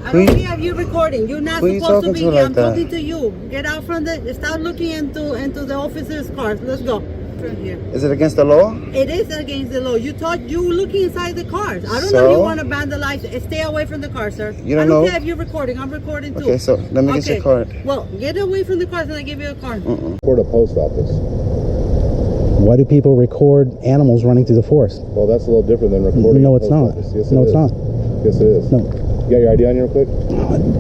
I don't care if you're recording. You're not supposed to be here. I'm talking to you. Get out from the. Start looking into the officer's cars. Let's go. From here. Is it against the law? It is against the law. You thought you were looking inside the cars. I don't know if you want to vandalize. Stay away from the car, sir. You don't know? I don't know? care if you're recording. I'm recording too. Okay, so let me get your card. Well, get away from the cars and I give you a card. For the post office. Why do people record animals running through the forest? Well, that's a little different than recording. No, it's not. Yes, no, it's not. Yes, it is. No. You got your ID on you real quick?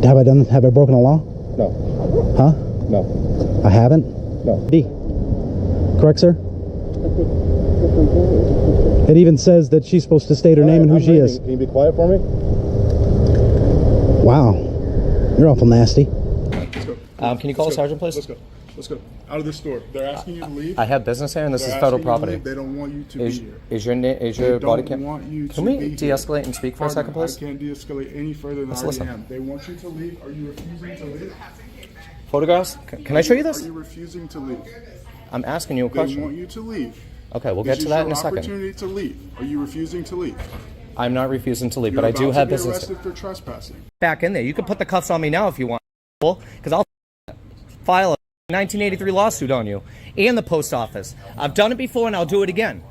Have I broken a law? No. Huh? No. I haven't? No. D. Correct, sir? It even says that she's supposed to state her name and who she is. Can you be quiet for me? Wow. You're awful nasty. Let's go. Can you call a sergeant, please? Let's go. Let's go. Out of this store. They're asking you to leave. I have business here, and this is They're federal asking you to property. leave. They don't want you to be here. Is your body cam? Want Can we de-escalate and speak for a second, please? I can't de-escalate any further than I already am. They want you to leave. Are you refusing to leave? Photographs? Can I show you this? Are you refusing to leave? I'm asking you a They question. want you to leave. Okay, we'll get to that in a second. Opportunity to leave. Are you refusing to leave? I'm not refusing to leave, You're but I do have about to business. get arrested for trespassing. Back in there. You can put the cuffs on me now if you want, because I'll file a 1983 lawsuit on you and the post office. I've done it before and I'll do it again.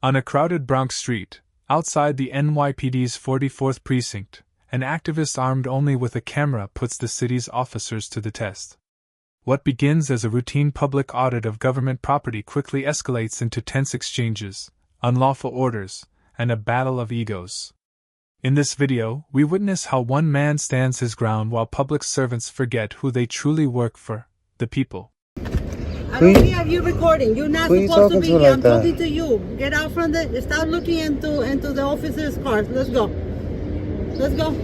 On a crowded Bronx street, outside the NYPD's 44th Precinct, an activist armed only with a camera puts the city's officers to the test. What begins as a routine public audit of government property quickly escalates into tense exchanges, unlawful orders, and a battle of egos. In this video, we witness how one man stands his ground while public servants forget who they truly work for, the people. I don't care if you're recording. You're not supposed to be here. I'm talking to you. Get out from the. Start looking into the officer's cars. Let's go. Let's go.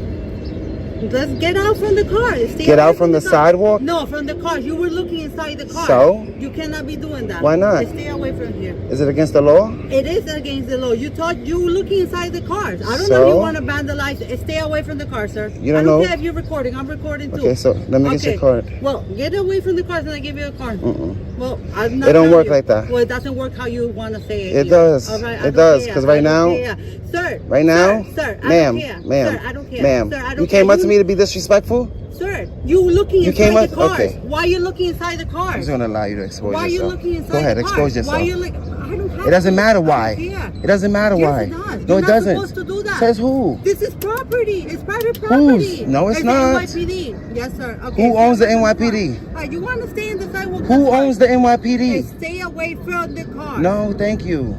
Let's get out from the car. Get out from the sidewalk? No, from the cars. You were looking inside the car. So? You cannot be doing that. Why not? Stay away from here. Is it against the law? It is against the law. You thought you were looking inside the cars. I don't know if you want to vandalize. Stay away from the car, sir. You don't I don't know? care if you're recording. I'm recording too. Okay, so let me get your card. Well, get away from the cars and I give you a card. Well, I'm not. It don't work like that. Well, it doesn't work how you want to say it. It does. All right, it does. Because right now, sir. Right now, sir, ma'am, Sir, I don't care. Ma'am, Sir, I don't you came care. up to me to be disrespectful? Sir, you looking You inside came up? the cars. Okay. Why are you looking inside the I'm cars? just going to allow you to expose Why are you yourself. looking inside Go ahead, the cars? expose yourself. Why are you like, I don't have It doesn't to. matter I why. don't care. It doesn't matter why. Yes, it does. No, You're it not doesn't. supposed to do that. Says who? This is property. It's private property. No, it's The not. NYPD. Yes, sir. Okay. Who owns the NYPD? Right, you want to stay in the sidewalk? Who owns the NYPD? Okay, stay away from the car. No, thank you.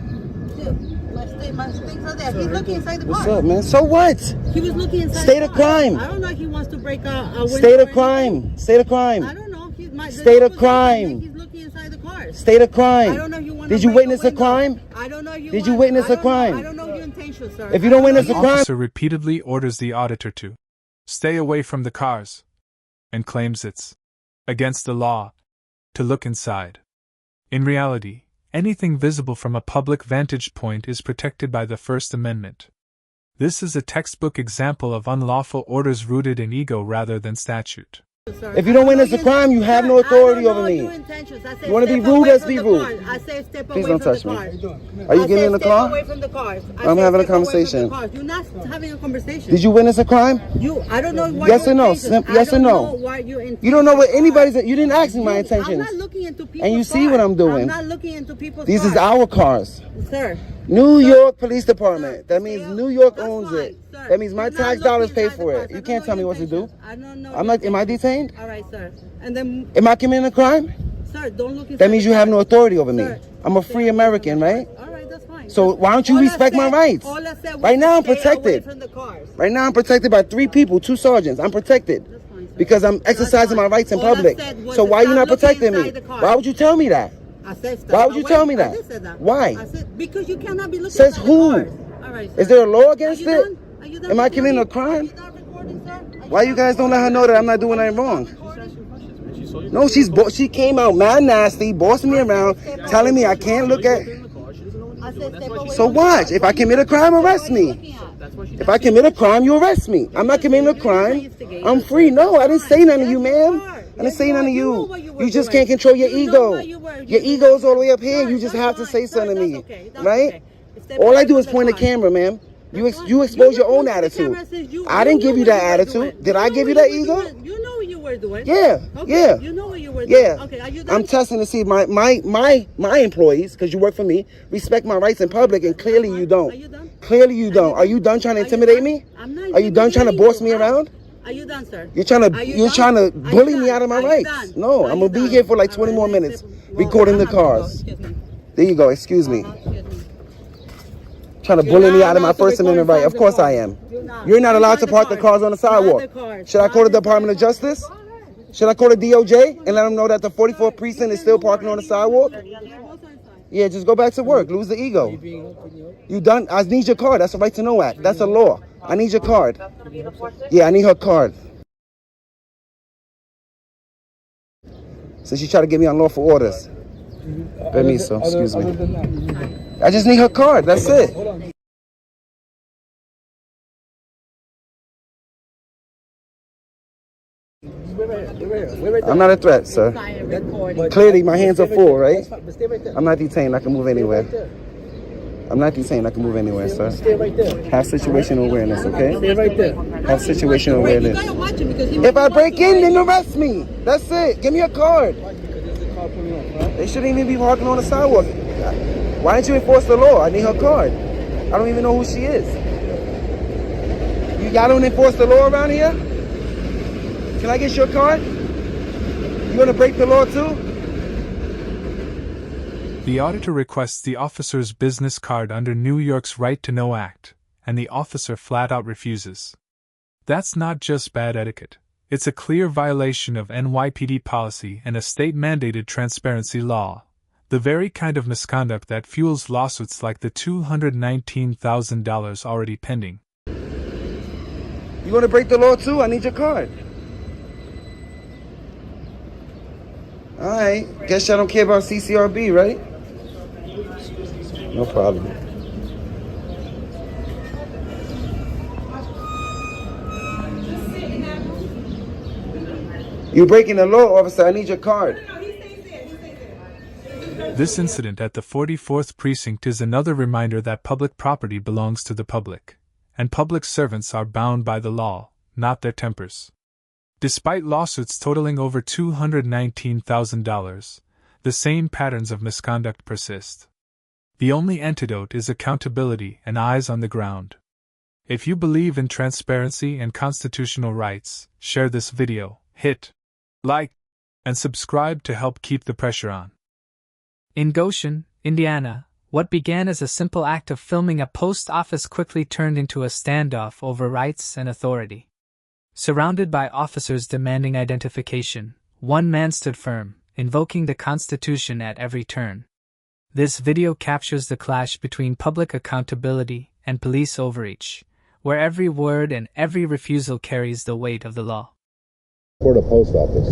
My things are there. He's looking inside the car. What's up, man? So what? He was looking inside State the of car. crime. I don't know if he wants to break a window. State of or crime. anything. State of crime. I don't know. State of crime. He's looking inside the car. State of crime. I don't know if you want Did to you break witness a a crime? I don't know if you Did you want- witness I a don't know- crime? I don't know your intentions, sir. If you don't witness a The crime, officer repeatedly orders the auditor to stay away from the cars and claims it's against the law to look inside. In reality, anything visible from a public vantage point is protected by the First Amendment. This is a textbook example of unlawful orders rooted in ego rather than statute. if you don't witness a crime, you have no authority over me. You want to be rude, let's be rude. I say step Please away don't from touch the me. cars. Are you getting in the Step car? away from the cars. I'm having a conversation. You're not having a conversation. Did you witness a crime? I don't know why. Yes or no? Yes or no? You don't know what anybody's. You didn't ask me my intentions. I'm not looking into people's And you see cars. what I'm doing. I'm not looking into people's These cars. is our cars. Sir. New York Police Department. That means Sir, New York that's owns fine, it. sir. That means my You're not tax dollars looking pay inside for the it. cars. You I can't don't tell know me your what to do. intentions. I don't know. I'm not. Am I detained? All right, sir. And then, Am I committing a crime? sir, don't look inside That means the you have car. no authority over me. Sir, I'm a free American, right? All right, that's fine. So why don't you All I respect my said- rights? all I said was Right now I'm stay away protected. from the cars. Right now I'm protected by 3 people, 2 sergeants. I'm protected That's fine, sir. because I'm exercising my fine. rights in All I public. said was So to why you stop not looking protecting me? inside the car. Why would you tell me that? I said step Why would you away. tell me that? I did say that. Why? I said because you cannot be looking Says inside who? the cars. All right, sir. Is there a law against Are you it? done? Are you done Am I recording? committing a Are crime? you done recording, sir? Are Why you guys don't let her know that I'm not doing anything wrong? No, she came out mad nasty, bossing me around, telling me I can't look at. I said step away So from the watch. cars. If I commit a crime, arrest me. If I commit a crime, you arrest me. I'm not committing a crime. I'm free. No, I didn't say nothing to you, ma'am. I didn't say nothing to you. You just can't control your ego. Your ego's all the way up here. You just have to say something to me, right? All I do is point the camera, ma'am. You expose your own attitude. I didn't give you that attitude. Did I give you that ego? You know what you were doing. Yeah, okay. yeah. You know what you were doing. Yeah. Okay, are you done? I'm testing to see my employees, because you work for me, respect my rights in public, and clearly you don't. Are you done? Clearly you don't. Are you done trying to intimidate me? I'm not. Are you done trying to boss me around? Are you done, sir? You're trying to bully me out of my rights. No, I'm gonna be here for like 20 more minutes recording the cars. There you go. Excuse me. Trying to bully me out of my First Amendment right. Of course I am. You're not allowed to park the cars on the sidewalk. Should I call the Department of Justice? Should I call the DOJ and let them know that the 44th Precinct is still parking on the sidewalk? Yeah, just go back to work. Lose the ego. You done? I need your card. That's a right to know act. That's a law. I need your card. Yeah, I need her card. So she tried to get me unlawful orders. Permiso, excuse me. I just need her card. That's it. I'm not a threat, sir. Clearly, my hands are full, right? I'm not detained. I can move anywhere. I'm not detained. I can move anywhere, sir. Have situational awareness, okay? Stay right there. Have situational awareness. If I break in, then arrest me. That's it. Give me a card. They shouldn't even be parking on the sidewalk. Why didn't you enforce the law? I need her card. I don't even know who she is. Y'all don't enforce the law around here? Can I get your card? You gonna break the law too? The auditor requests the officer's business card under New York's Right to Know Act, and the officer flat out refuses. That's not just bad etiquette. It's a clear violation of NYPD policy and a state-mandated transparency law, the very kind of misconduct that fuels lawsuits like the $219,000 already pending. You gonna break the law too? I need your card. Alright, guess y'all don't care about CCRB, right? No problem. You breaking the law, officer. I need your card. This incident at the 44th Precinct is another reminder that public property belongs to the public, and public servants are bound by the law, not their tempers. Despite lawsuits totaling over $219,000, the same patterns of misconduct persist. The only antidote is accountability and eyes on the ground. If you believe in transparency and constitutional rights, share this video, hit like, and subscribe to help keep the pressure on. In Goshen, Indiana, what began as a simple act of filming a post office quickly turned into a standoff over rights and authority. Surrounded by officers demanding identification, one man stood firm, invoking the Constitution at every turn. This video captures the clash between public accountability and police overreach, where every word and every refusal carries the weight of the law. For the post office.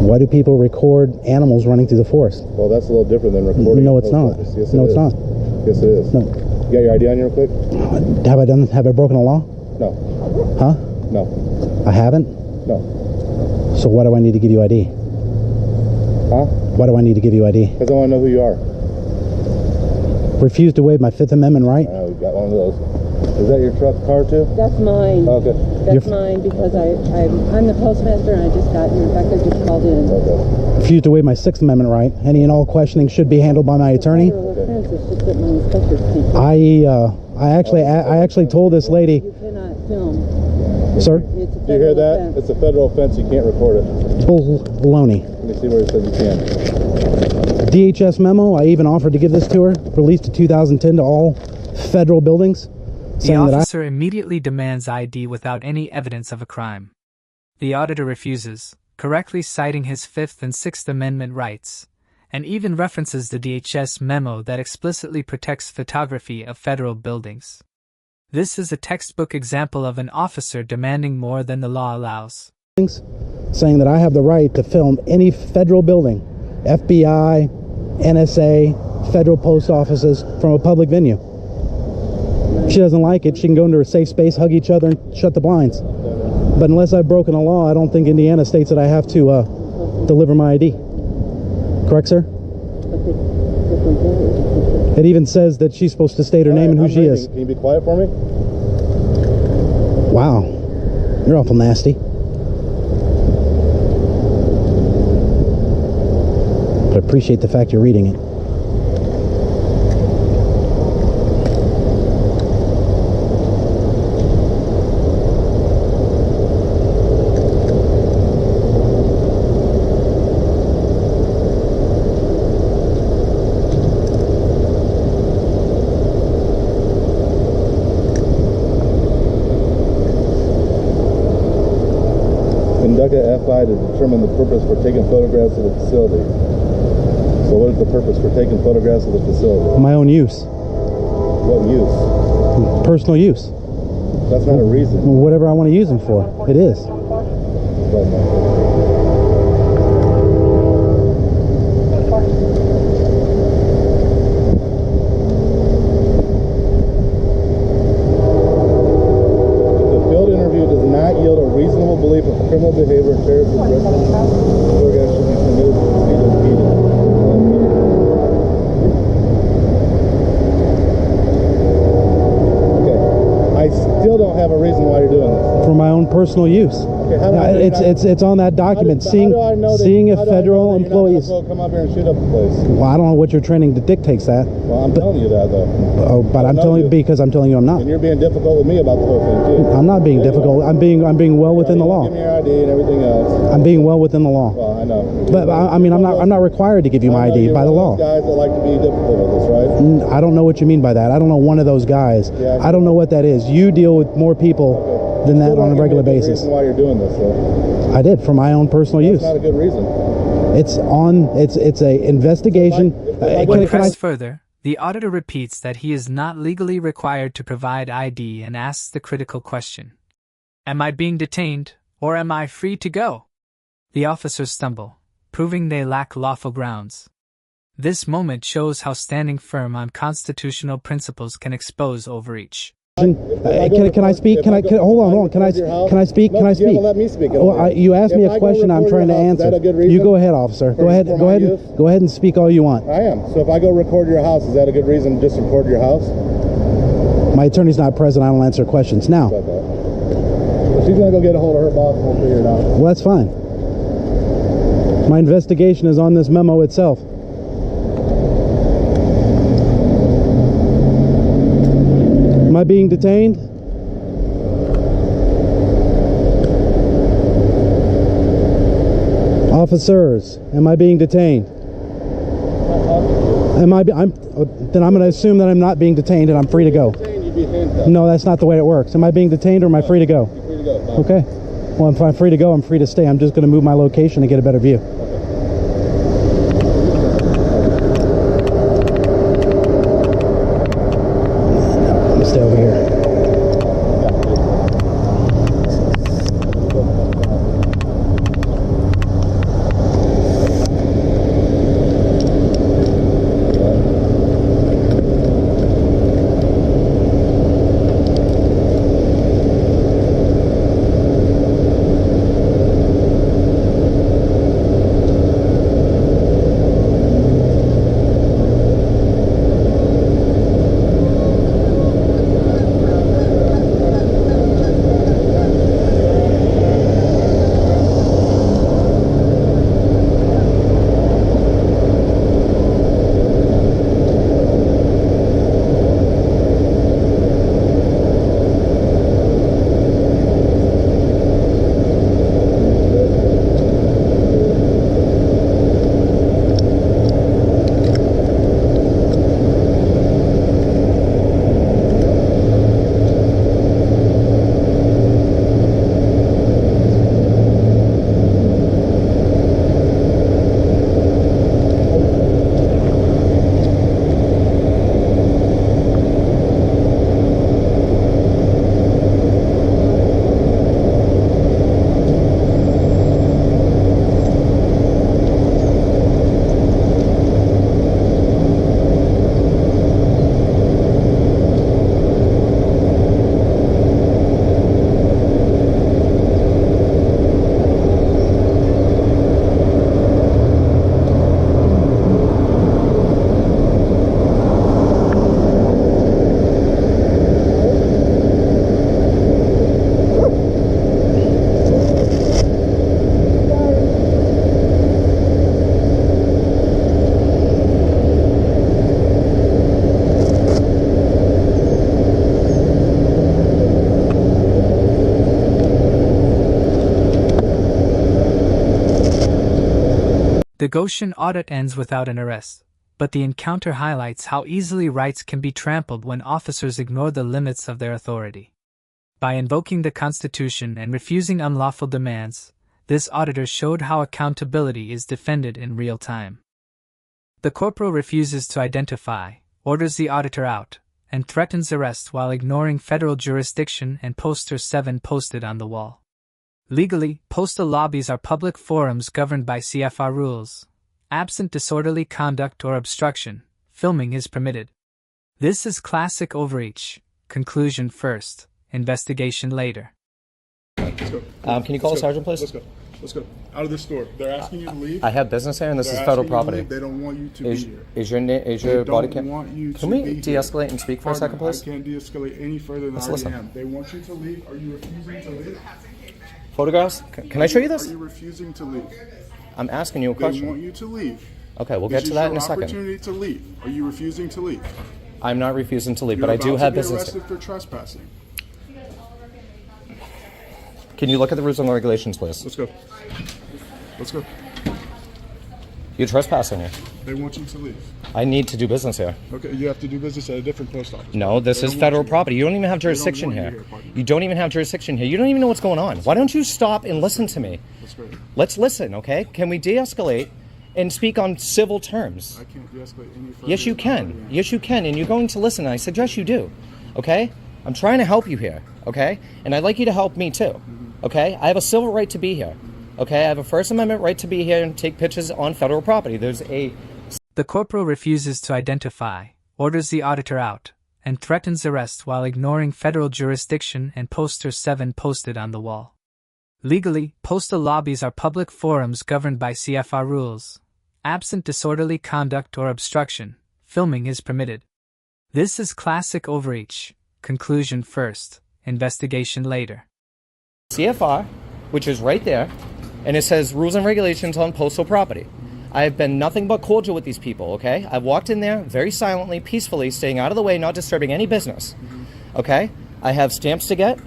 Why do people record animals running through the forest? Well, that's a little different than recording. No, it's not. Yes, no, it's not. Yes, it is. No. You got your ID on you real quick? Have I broken a law? No. Huh? No. I haven't? No. So why do I need to give you ID? Huh? Why do I need to give you ID? Because I want to know who you are. Refuse to waive my Fifth Amendment right? Oh, we got one of those. Is that your truck car too? That's mine. Okay. That's mine because I'm the postmaster and I just got your Rebecca just called in. Okay. Refuse to waive my Sixth Amendment right. Any and all questioning should be handled by my attorney. I actually told this lady. You cannot film. Sir? Do you hear that? Offense. It's a federal offense. You can't record it. Baloney. Let me see where it says you can. DHS memo. I even offered to give this to her. Released in 2010 to all federal buildings. The officer immediately demands ID without any evidence of a crime. The auditor refuses, correctly citing his Fifth and Sixth Amendment rights, and even references the DHS memo that explicitly protects photography of federal buildings. This is a textbook example of an officer demanding more than the law allows. Saying that I have the right to film any federal building, FBI, NSA, federal post offices, from a public venue. If she doesn't like it, she can go into her safe space, hug each other, and shut the blinds. But unless I've broken a law, I don't think Indiana states that I have to deliver my ID. Correct, sir? It even says that she's supposed to state her name and who she is. Can you be quiet for me? Wow. You're awful nasty. But I appreciate the fact you're reading it. Conduct an FI to determine the purpose for taking photographs of the facility. So what is the purpose for taking photographs of the facility? My own use. What use? Personal use. That's not a reason. Whatever I want to use them for. It is. Criminal behavior and terrorist aggression, photographs should be permitted to be impeded. Okay, I still don't have a reason why you're doing this. For my own personal use. Okay, how do it's on that document. Seeing a federal employee. Come up here and shoot up the place. Well, I don't know what your training dictates that. Well, I'm telling you that though. Oh, but I'm telling you because I'm telling you I'm not. And you're being difficult with me about the whole thing too. I'm not being difficult. I'm being well within the law. Give me your ID and everything else. I'm being well within the law. Well, I know. But I mean, I'm not required to give you my ID by the law. Guys that like to be difficult with us, right? I don't know what you mean by that. I don't know one of those guys. Yeah, I don't know what that is. You deal with more people than that on a regular basis. Reason why you're doing this, though. I did for my own personal use. That's not a good reason. It's a investigation. When pressed further, the auditor repeats that he is not legally required to provide ID and asks the critical question: am I being detained, or am I free to go? The officers stumble, proving they lack lawful grounds. This moment shows how standing firm on constitutional principles can expose overreach. Can I speak? Hold on. Can I speak? Can I speak? Let me speak. You asked me a question. I'm trying to answer. You go ahead, officer. Go ahead and speak all you want. I am. So if I go record your house, is that a good reason to just record your house? My attorney's not present. I don't answer questions now. She's gonna go get a hold of her boss and we'll figure it out. Well, that's fine. My investigation is on this memo itself. Am I being detained? Officers, am I being detained? Then I'm going to assume that I'm not being detained and I'm free to go. No, that's not the way it works. Am I being detained or am I free to go? You're free to go. Okay. Well, if I'm free to go, I'm free to stay. I'm just going to move my location to get a better view. Stay over here. The Goshen audit ends without an arrest, but the encounter highlights how easily rights can be trampled when officers ignore the limits of their authority. By invoking the Constitution and refusing unlawful demands, this auditor showed how accountability is defended in real time. The corporal refuses to identify, orders the auditor out, and threatens arrest while ignoring federal jurisdiction and poster 7 posted on the wall. Legally, postal lobbies are public forums governed by CFR rules. Absent disorderly conduct or obstruction, filming is permitted. This is classic overreach. Conclusion first, investigation later. Let's go. Can you call the sergeant, please? Let's go. Let's go. Out of the store. They're asking you to leave. I have business here, and this is They're federal asking you to property. leave. They don't want you to be here. Is your body They cam? don't want you to Can we be de-escalate here. and speak for a second, please? I can't de-escalate any further than Let's I listen. am. They want you to leave. Are you refusing to leave? Photographs? Can I show you Are this? you refusing to leave? I'm asking you a They question. want you to leave. Okay, we'll get to that in a This is your second. opportunity to leave. Are you refusing to leave? I'm not refusing to leave, You're but I do about have to get business. arrested for trespassing. Can you look at the rules and regulations, please? Let's go. Let's go. You're trespassing here. They want you to leave. I need to do business here. Okay, you have to do business at a different post office. No, this They is don't federal want you. property. You don't even have jurisdiction want you here. here, partner. You don't even have jurisdiction here. You don't even know what's going on. Why don't you stop and listen to me? That's great. Let's listen, okay? Can we de-escalate and speak on civil terms? I can't de-escalate any further. Yes, you than I already can. am. Yes, you can. And you're going to listen. I suggest you do. Okay? I'm trying to help you here. Okay? And I'd like you to help me too. Okay? I have a civil right to be here. Okay? I have a First Amendment right to be here and take pictures on federal property. The corporal refuses to identify, orders the auditor out, and threatens arrest while ignoring federal jurisdiction and poster 7 posted on the wall. Legally, postal lobbies are public forums governed by CFR rules. Absent disorderly conduct or obstruction, filming is permitted. This is classic overreach. Conclusion first, investigation later. CFR, which is right there, and it says rules and regulations on postal property. I have been nothing but cordial with these people, okay? I've walked in there very silently, peacefully, staying out of the way, not disturbing any business, okay? I have stamps to get,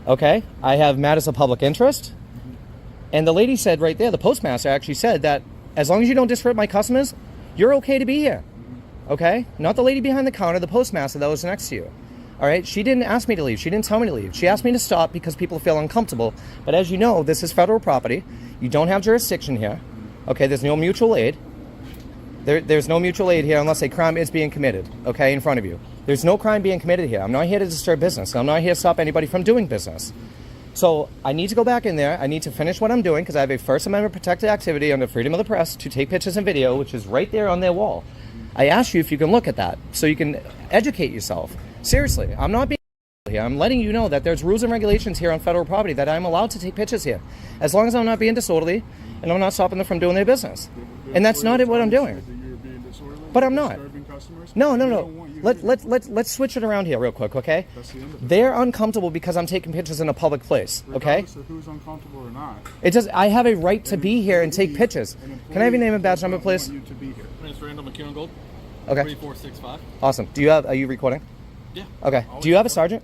okay? I have matters of public interest, and the lady said right there, the postmaster actually said that as long as you don't disrupt my customers, you're okay to be here, okay? Not the lady behind the counter, the postmaster that was next to you. All right, she didn't ask me to leave. She didn't tell me to leave. She asked me to stop because people feel uncomfortable. But as you know, this is federal property. You don't have jurisdiction here. Okay, there's no mutual aid. There's no mutual aid here unless a crime is being committed, okay, in front of you. There's no crime being committed here. I'm not here to disturb business. I'm not here to stop anybody from doing business. So I need to go back in there. I need to finish what I'm doing because I have a First Amendment protected activity under freedom of the press to take pictures and video, which is right there on their wall. I ask you if you can look at that so you can educate yourself. Seriously, I'm not being here. I'm letting you know that there's rules and regulations here on federal property that I'm allowed to take pictures here. As long as I'm not being disorderly and I'm not stopping them from doing their business. And that's not what I'm doing. But I'm not. No. Let's switch it around here real quick, okay? They're uncomfortable because I'm taking pictures in a public place, okay? Regardless of who's uncomfortable or not. It does. I have a right to be here and take pictures. Can I have your name and badge number, please? You to be here. My name's Randall McKeown Gold. Okay. 3465. Awesome. Are you recording? Yeah. Okay. Do you have a sergeant?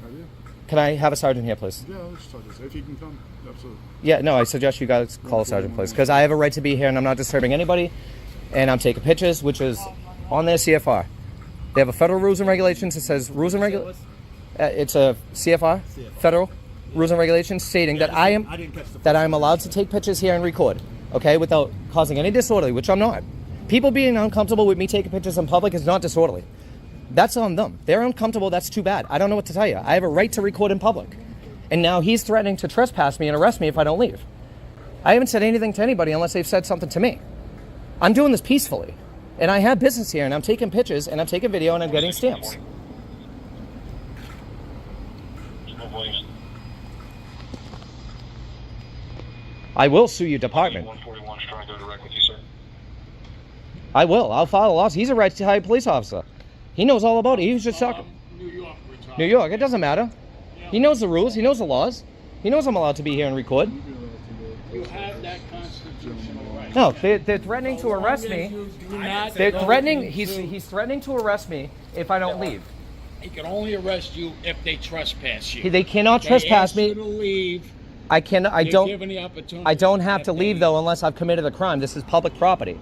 I do. Can I have a sergeant here, please? Yeah, let's talk this. If you can come, absolutely. Yeah, no, I suggest you guys call a sergeant, please, because I have a right to be here and I'm not disturbing anybody, and I'm taking pictures, which is on their CFR. They have a federal rules and regulations. It says rules and regulations. It's a CFR, federal rules and regulations stating that I am allowed to take pictures here and record, okay, without causing any disorderly, which I'm not. People being uncomfortable with me taking pictures in public is not disorderly. That's on them. They're uncomfortable. That's too bad. I don't know what to tell you. I have a right to record in public. And now he's threatening to trespass me and arrest me if I don't leave. I haven't said anything to anybody unless they've said something to me. I'm doing this peacefully. And I have business here, and I'm taking pictures, and I'm taking video, and I'm getting stamps. I will sue your department. I will. I'll file a lawsuit. He's a retired police officer. He knows all about it. He was just talking. New York. It doesn't matter. He knows the rules. He knows the laws. He knows I'm allowed to be here and record. You have that constitutional right. No, they're threatening to arrest me. They're threatening. He's threatening to arrest me if I don't leave. He can only arrest you if they trespass you. They cannot trespass me. You to leave. I can. I You're don't. given the opportunity I don't have at to leave any- though unless I've committed a crime. This is public property.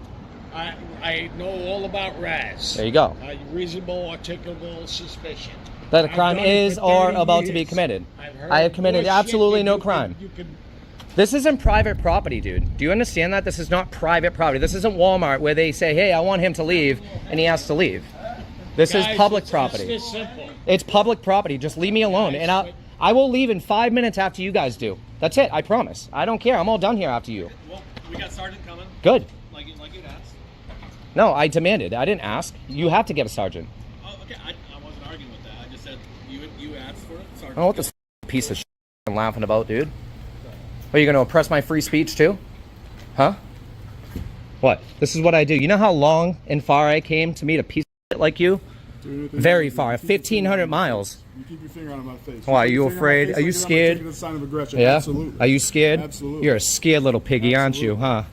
I know all about RAS. There you go. Reasonable, articulable suspicion. That a I've crime done it is for or 30 about to be years. committed. I've heard I have committed more absolutely shit no than crime. you can. This isn't private property, dude. Do you understand that? This is not private property. This isn't Walmart where they say, hey, I want him to leave, and he has to leave. This is Guys, public it's property. this simple. It's public property. Just leave me alone. Guys, And I will leave in 5 minutes after you guys do. That's it. I promise. I don't care. I'm all done here after you. Well, we got Sergeant coming. Good. Like you'd asked. No, I demanded. I didn't ask. You have to get a sergeant. Oh, okay. I wasn't arguing with that. I just said you asked for it. I Sergeant. don't know what this piece of shit I'm laughing about, dude. Are you going to oppress my free speech too? Huh? What? This is what I do. You know how long and far I came to meet a piece of shit like you? Dude, Very far. 1,500 miles. You keep your finger out of my face. Why, are you Keep your finger afraid? out of my face Are you like scared? I'm taking a sign of aggression. Yeah? Absolutely. Are you scared? Absolutely. You're a scared little piggy, aren't you, huh?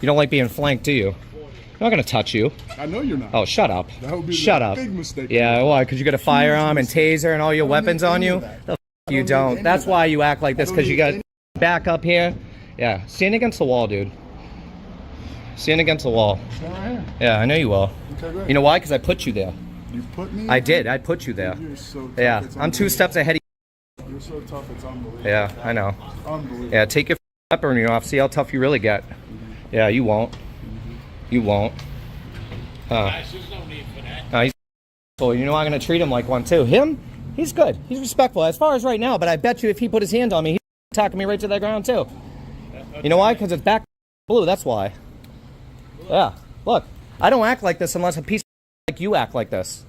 You don't like being flanked, do you? I'm not going to touch you. I know you're not. Oh, shut up. That would be Shut a up. big mistake. Yeah, why? Because you got a firearm and mistake. taser and all your I don't weapons need on any you? of that. The f I you don't need don't. any That's of why that. you act like this, I don't because you need got any- back up here. Yeah, stand against the wall, dude. Stand against the wall. Stand right here. Yeah, I know you will. Okay, great. You know why? Because I put you there. You put me? I did. I put you there. You're so tough. Yeah, It's I'm 2 unbelievable. steps ahead of You're so tough, it's unbelievable. you. Yeah, I know. Unbelievable. Yeah, take your pepperoni off. See how tough you really get. Yeah, you won't. You won't. Huh. Guys, there's no need for that. No, he's so you know I'm gonna treat him like one too. Him, he's good. He's respectful as far as right now. But I bet you if he put his hand on me, he's attacking me right to the ground too. You know why? Because it's back blue. That's why. Yeah. Look, I don't act like this unless a piece of like you act like this.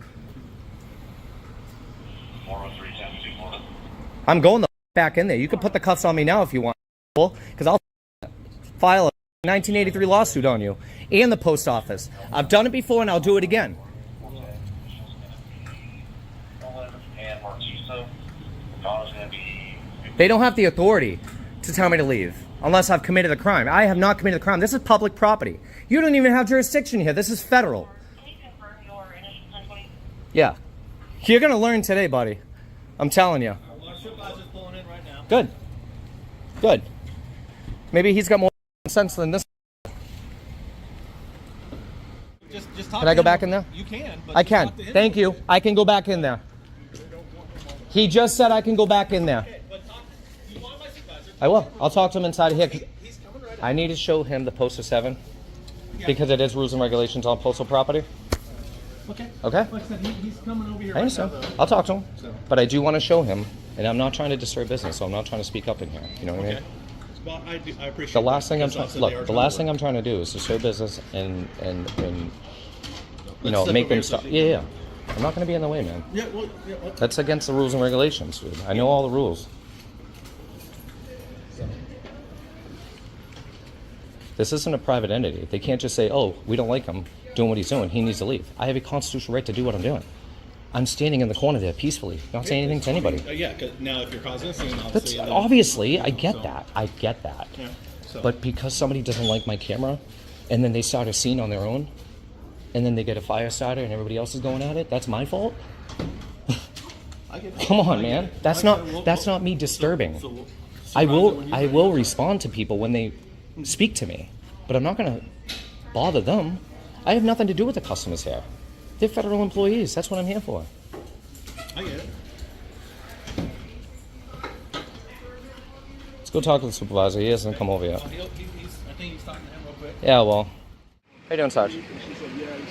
I'm going the back in there. You can put the cuffs on me now if you want, because I'll file a 1983 lawsuit on you and the post office. I've done it before and I'll do it again. They don't have the authority to tell me to leave unless I've committed a crime. I have not committed a crime. This is public property. You don't even have jurisdiction here. This is federal. Yeah. You're going to learn today, buddy. I'm telling you. Good. Good. Maybe he's got more sense than this. Just talk Can I to go him. back in there? You can. But I just can. talk to him. Thank you. I can go back in there. He just said I can go back in there. I will. I'll talk to him inside of here. I need to show him the poster 7 because it is rules and regulations on postal property. Okay. Okay? Like I said, he's coming over here. I understand. I'll talk to him. But I do want to show him, and I'm not trying to disturb business, so I'm not trying to speak up in here. You know what I mean? Okay. Well, I appreciate The last that, thing I'm because trying also they are look. The last to thing work. I'm trying to do is disturb business and you know Let's make them separate stop. yourself. Yeah, yeah. I'm not going to be in the way, man. Yeah, well, That's against the rules and regulations, dude. I know all the rules. This isn't a private entity. They can't just say, "Oh, we don't like him doing what he's doing. He needs to leave." I have a constitutional right to do what I'm doing. I'm standing in the corner there peacefully, not saying anything to anybody. yeah, 'cause now if you're causing a scene, That's obviously. then- obviously, I get So- that. I get that. Yeah, so- But because somebody doesn't like my camera, and then they start a scene on their own, and then they get a fire starter and everybody else is going at it, that's my fault? I get it. Come on, I get man. it. That's Like I not said, that's not me disturbing. so I will when you I bring will it up- respond to people when they speak to me, but I'm not going to bother them. I have nothing to do with the customers here. They're federal employees. That's what I'm here for. I get it. Let's go talk to the supervisor. He hasn't come over yet. I think he's talking to him real quick. Yeah, well. How you doing, Sarge? She said, yeah, he's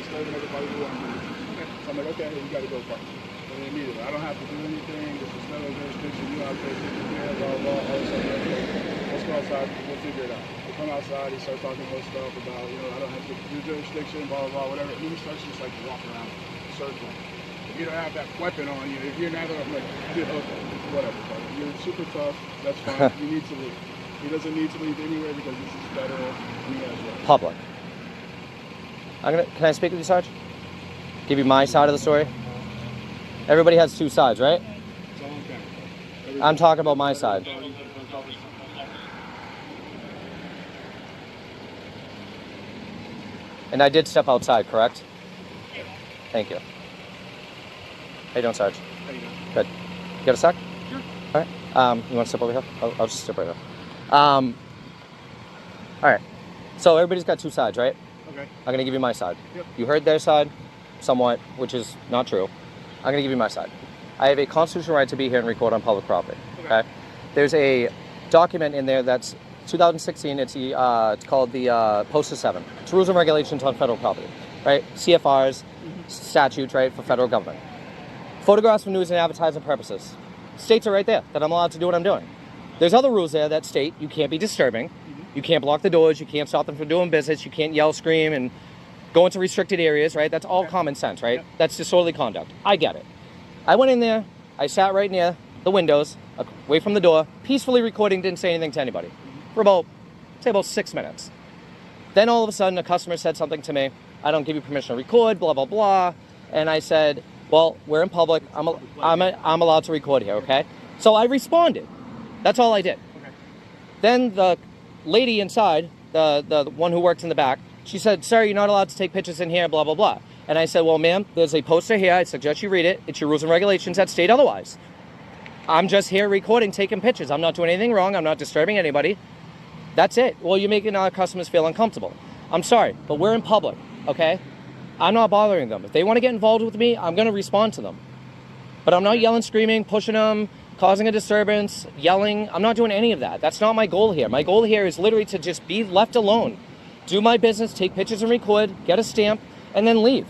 disturbing everybody who wants to leave. Okay. So I'm like, okay, you got to go park. And then immediately, I don't have to do anything. This is federal jurisdiction. You don't have to pay attention here, blah, blah, all this other stuff. Let's go outside. We'll figure it out. We come outside. He starts talking more stuff about, you know, I don't have to do jurisdiction, blah, blah, whatever. And then he starts just like walking around, circling. If you don't have that weapon on you, if you're not, I'm like, okay, whatever. But you're super tough. That's fine. You need to leave. He doesn't need to leave anywhere because this is federal. And he has rights. Public. Can I speak with you, Sarge? Give you my side of the story? Everybody has two sides, right? It's all on camera. I'm talking about my side. And I did step outside, correct? Thank you. How you doing, Sarge? How you doing? Good. You got a sec? Sure. All right. You want to step over here? I'll just step right here. All right. So everybody's got two sides, right? Okay. I'm going to give you my side. Yep. You heard their side, somewhat, which is not true. I'm going to give you my side. I have a constitutional right to be here and record on public property. Okay. There's a document in there that's 2016. It's called the Poster 7. It's rules and regulations on federal property, right? CFRs, statutes, right, for federal government. Photographs for news and advertising purposes. States are right there that I'm allowed to do what I'm doing. There's other rules there that state you can't be disturbing. You can't block the doors. You can't stop them from doing business. You can't yell, scream, and go into restricted areas, right? That's all common sense, right? Yep. That's disorderly conduct. I get it. I went in there. I sat right near the windows, away from the door, peacefully recording, didn't say anything to anybody for about 6 minutes. Then all of a sudden, a customer said something to me. I don't give you permission to record, blah, blah, blah. And I said, well, we're in public. I'm allowed to record here, okay? So I responded. That's all I did. Okay. Then the lady inside, the one who works in the back, she said, sir, you're not allowed to take pictures in here, blah, blah, blah. And I said, well, ma'am, there's a poster here. I suggest you read it. It's your rules and regulations that state otherwise. I'm just here recording, taking pictures. I'm not doing anything wrong. I'm not disturbing anybody. That's it. Well, you're making our customers feel uncomfortable. I'm sorry, but we're in public, okay? I'm not bothering them. If they want to get involved with me, I'm going to respond to them. But I'm not yelling, screaming, pushing them, causing a disturbance, yelling. I'm not doing any of that. That's not my goal here. My goal here is literally to just be left alone, do my business, take pictures and record, get a stamp, and then leave.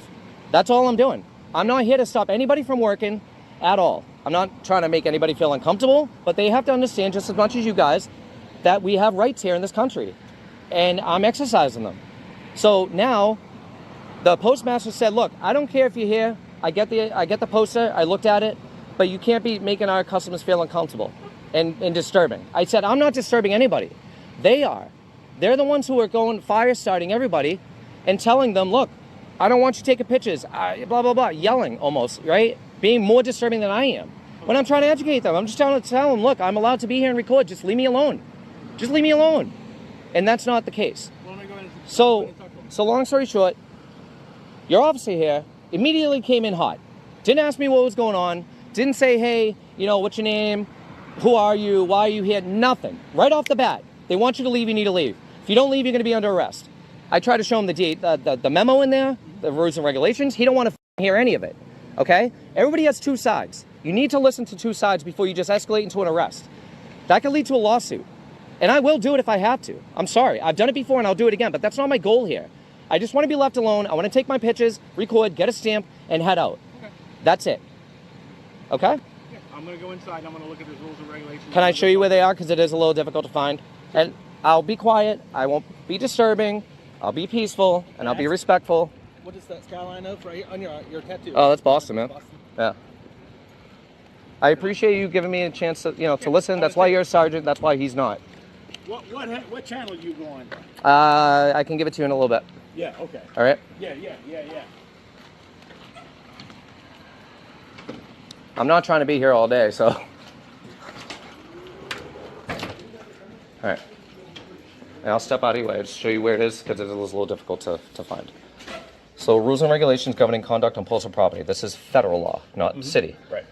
That's all I'm doing. I'm not here to stop anybody from working at all. I'm not trying to make anybody feel uncomfortable, but they have to understand just as much as you guys that we have rights here in this country, and I'm exercising them. So now the postmaster said, look, I don't care if you're here. I get the poster. I looked at it, but you can't be making our customers feel uncomfortable and disturbing. I said, I'm not disturbing anybody. They are. They're the ones who are going fire starting everybody and telling them, look, I don't want you taking pictures, blah, blah, blah, yelling almost, right? Being more disturbing than I am. When I'm trying to educate them, I'm just trying to tell them, look, I'm allowed to be here and record. Just leave me alone. Just leave me alone. And that's not the case. So long story short, your officer here immediately came in hot. Didn't ask me what was going on. Didn't say, hey, what's your name? Who are you? Why are you here? Nothing. Right off the bat. They want you to leave, you need to leave. If you don't leave, you're going to be under arrest. I tried to show him the memo in there, the rules and regulations. He don't want to hear any of it, okay? Everybody has two sides. You need to listen to two sides before you just escalate into an arrest. That could lead to a lawsuit. And I will do it if I have to. I'm sorry. I've done it before and I'll do it again, but that's not my goal here. I just want to be left alone. I want to take my pictures, record, get a stamp, and head out. Okay. That's it. Okay? Yeah, I'm going to go inside. I'm going to look at the rules and regulations. Can I show you where they are? Because it is a little difficult to find. And I'll be quiet. I won't be disturbing. I'll be peaceful, and I'll be respectful. What is that skyline of right here on your tattoo? Oh, that's Boston, man. Boston. Yeah. I appreciate you giving me a chance to, to listen. That's why you're a sergeant. That's why he's not. What channel do you go on? I can give it to you in a little bit. Yeah, okay. All right? Yeah. I'm not trying to be here all day, so. All right. And I'll step out of your way. I'll just show you where it is because it is a little difficult to find. So rules and regulations governing conduct on postal property. This is federal law, not city. Right.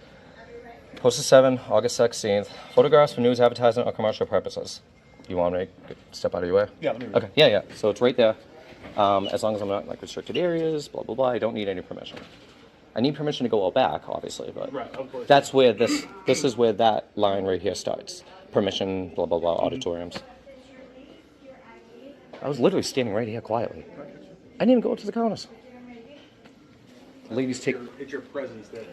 Poster 7, August 16th. Photographs for news, advertising, or commercial purposes. You want me to step out of your way? Yeah, let me read Okay, yeah. So it's right there. As long as I'm not in restricted areas, blah, blah, blah, I don't need any permission. I need permission to go out back, obviously, but right, of course. That's where this is where that line right here starts. Permission, blah, blah, blah, auditoriums. I was literally standing right here quietly. I didn't even go up to the counters. The ladies take... It's your presence that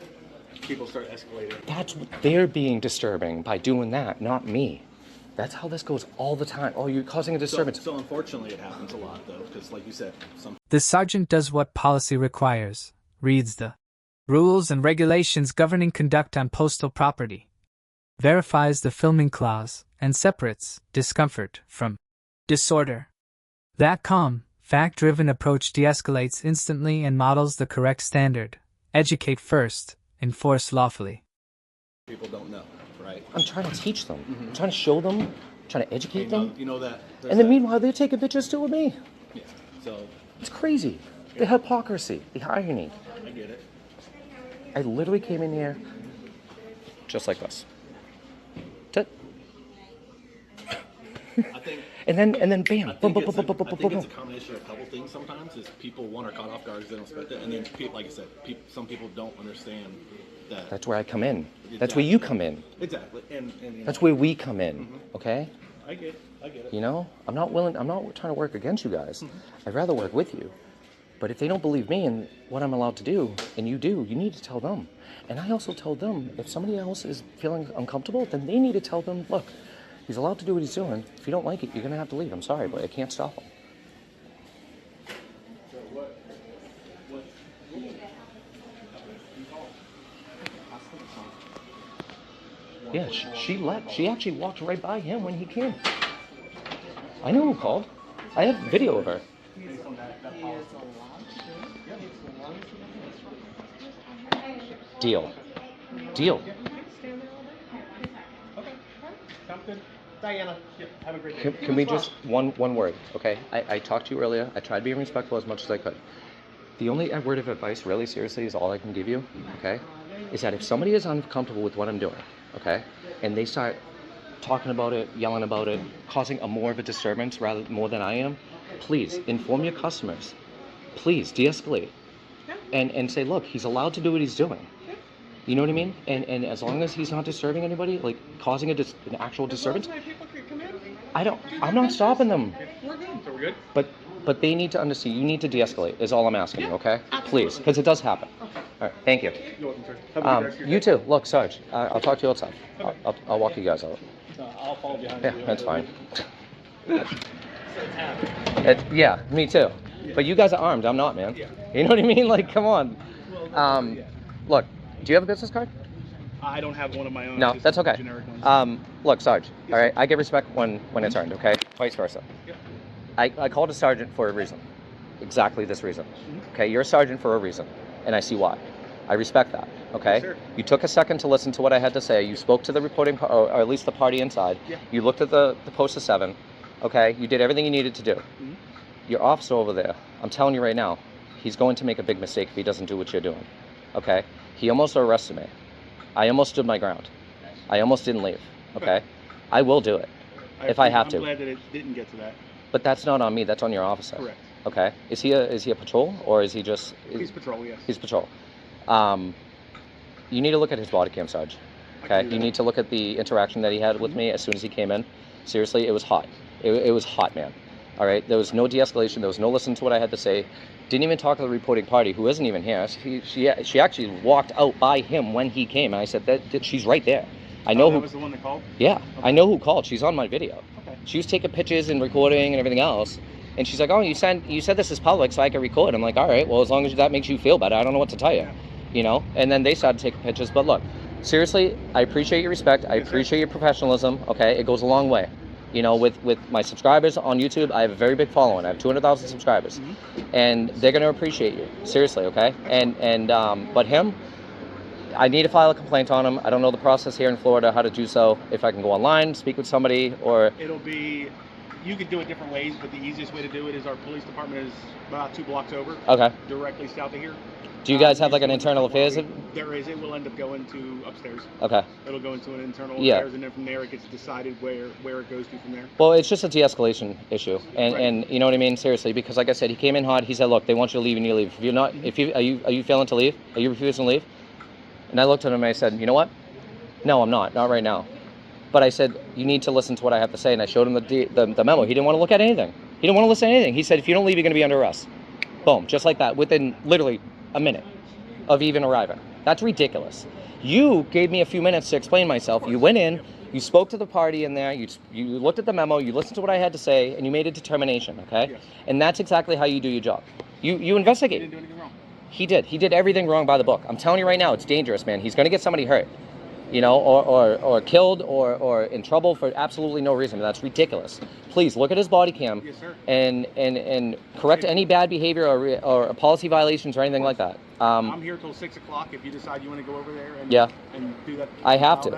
people start escalating. That's what they're being disturbing by doing that, not me. That's how this goes all the time. Oh, you're causing a disturbance. So unfortunately it happens a lot, though, because like you said, The sergeant does what policy requires, reads the rules and regulations governing conduct on postal property, verifies the filming clause, and separates discomfort from disorder. That calm, fact-driven approach de-escalates instantly and models the correct standard. Educate first, enforce lawfully. people don't know, right? I'm trying to teach them. I'm trying to show them. I'm trying to educate them. You know that. And then meanwhile, they're taking pictures too with me. Yeah. So. It's crazy. The hypocrisy, the irony. I get it. I literally came in here just like this. I think. and then bam, boom, boom, It's boom, boom, boom, I boom, think boom. it's a combination of a couple things. Sometimes is people one are caught off guard because they don't expect it, and then people, like I said, some people don't understand that. That's where I come in. Exactly. That's where you come in. Exactly, and That's where we come in. Okay. I get it. You know, I'm not trying to work against you guys. I'd rather work with you. But if they don't believe me and what I'm allowed to do, and you do, you need to tell them. And I also tell them, if somebody else is feeling uncomfortable, then they need to tell them, look, he's allowed to do what he's doing. If you don't like it, you're going to have to leave. I'm sorry, but I can't stop him. Yeah, she actually walked right by him when he came. I know who called. I have video of her. Deal. Diana, have a great day. Can we just one word, okay? I talked to you earlier. I tried being respectful as much as I could. The only word of advice, really seriously, is all I can give you, okay? Is that if somebody is uncomfortable with what I'm doing, okay, and they start talking about it, yelling about it, causing more of a disturbance more than I am, please inform your customers. Please de-escalate and say, look, he's allowed to do what he's doing. You know what I mean? And as long as he's not disturbing anybody, like causing an actual disturbance, I'm not stopping them. We're good. So we're good? But they need to understand. You need to de-escalate is all I'm asking you, okay? Please, because it does happen. All right, thank you. You're welcome, sir. Have a good rest of your You day. too. Look, Sarge, I'll talk to you outside. I'll walk you guys out. I'll follow behind Yeah, you. that's fine. Yeah, me too. But you guys are armed. I'm not, man. You know what I mean? Like, come on. Look, do you have a business card? I don't have one of my own. No, just that's okay. Generic ones. Look, Sarge, all right? I get respect when it's earned, okay? Vice versa. Yep. I called a sergeant for a reason. Exactly this reason. Okay, you're a sergeant for a reason, and I see why. I respect that, okay? Yes, sir. You took a second to listen to what I had to say. You spoke to the reporting, or at least the party inside. Yeah. You looked at the post of 7, okay? You did everything you needed to do. Your officer over there, I'm telling you right now, he's going to make a big mistake if he doesn't do what you're doing, okay? He almost arrested me. I almost stood my ground. I almost didn't leave, okay? I will do it if I have to. I'm glad that it didn't get to that. But that's not on me. That's on your officer. Correct. Okay. Is he a patrol or is he just? He's patrol, yes. He's patrol. You need to look at his body cam, Sarge. Okay. You need to look at the interaction that he had with me as soon as he came in. Seriously, it was hot. It was hot, man. All right. There was no de-escalation. There was no listening to what I had to say. Didn't even talk to the reporting party, who isn't even here. She actually walked out by him when he came, and I said that she's right there. I know who. That was the one that called? Yeah, Okay. I know who called. She's on my video. Okay. She was taking pictures and recording and everything else. And she's like, oh, you said this is public so I can record. I'm like, all right, well, as long as that makes you feel better, I don't know what to tell you. Yeah. You know? And then they started taking pictures. But look, seriously, I appreciate your respect. I appreciate your professionalism. Okay? It goes a long way. You know, with my subscribers on YouTube, I have a very big following. I have 200,000 subscribers. And they're going to appreciate you. Seriously, okay? But him, I need to file a complaint on him. I don't know the process here in Florida, how to do so. If I can go online, speak with somebody, or... It'll be... You could do it different ways, but the easiest way to do it is our police department is about 2 blocks over. Okay. Directly south of here. Do you guys have like an internal affairs? There is. It will end up going to upstairs. Okay. It'll go into an internal Yeah. affairs, and then from there it gets decided where it goes to from there. Well, it's just a de-escalation issue, and Right. and you know what I mean, seriously, because like I said, he came in hot. He said, "Look, they want you to leave, and you leave. If you're not, are you failing to leave? Are you refusing to leave?" And I looked at him and I said, "You know what? No, I'm not right now." But I said, "You need to listen to what I have to say," and I showed him the memo. He didn't want to look at anything. He didn't want to listen to anything. He said, "If you don't leave, you're going to be under arrest." Boom, just like that, within literally a minute of even arriving. That's ridiculous. You gave me a few minutes to explain myself. You went in, you spoke to the party in there, you looked at the memo, you listened to what I had to say, and you made a determination, okay? Yes. And that's exactly how you do your job. You investigate. He didn't do anything wrong. He did. He did everything wrong by the book. I'm telling you right now, it's dangerous, man. He's going to get somebody hurt, you know, or killed or in trouble for absolutely no reason. That's ridiculous. Please look at his body cam. Yes, sir. And correct any bad behavior or policy violations or anything like that. I'm here till 6 o'clock if you decide you want to go over there and, Yeah. and do that. I have file to.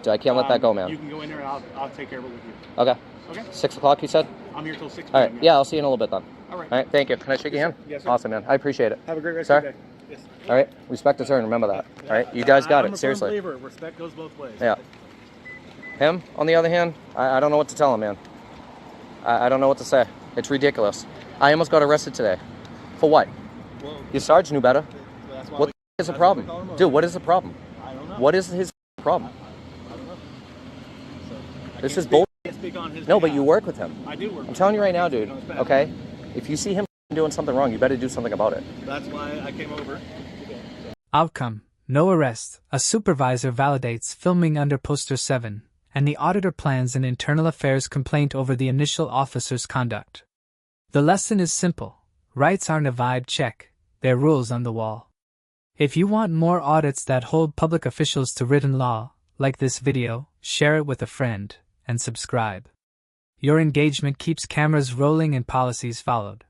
that. I can't let that go, man. You can go in there and I'll take care of it with you. Okay. Okay? 6 o'clock, you said? I'm here till 6 All right. p.m. Yeah, I'll see you in a little bit then. All right. All right. Thank you. Can I shake your hand? Yes, sir. Awesome, man. I appreciate it. Have a great rest Sir? of your day. Yes. All right. Respect is earned. Remember that. All right. You guys got I'm it. a Seriously. firm believer. Respect goes both ways. Yeah. Him, on the other hand, I don't know what to tell him, man. I don't know what to say. It's ridiculous. I almost got arrested today. For what? Well, Your Sarge knew better. that's why What is the problem? Dude, what is the problem? I don't know. What is his problem? I don't know. So, This is bull. I can't speak on his No, but behalf. you work with him. I do work I'm with telling him. you right now, I can't dude. speak on his behalf. Okay? If you see him doing something wrong, you better do something about it. That's why I came over. Outcome: no arrest. A supervisor validates filming under Poster 7, and the auditor plans an internal affairs complaint over the initial officer's conduct. The lesson is simple. Rights aren't a vibe check, they're rules on the wall. If you want more audits that hold public officials to written law, like this video, share it with a friend, and subscribe. Your engagement keeps cameras rolling and policies followed.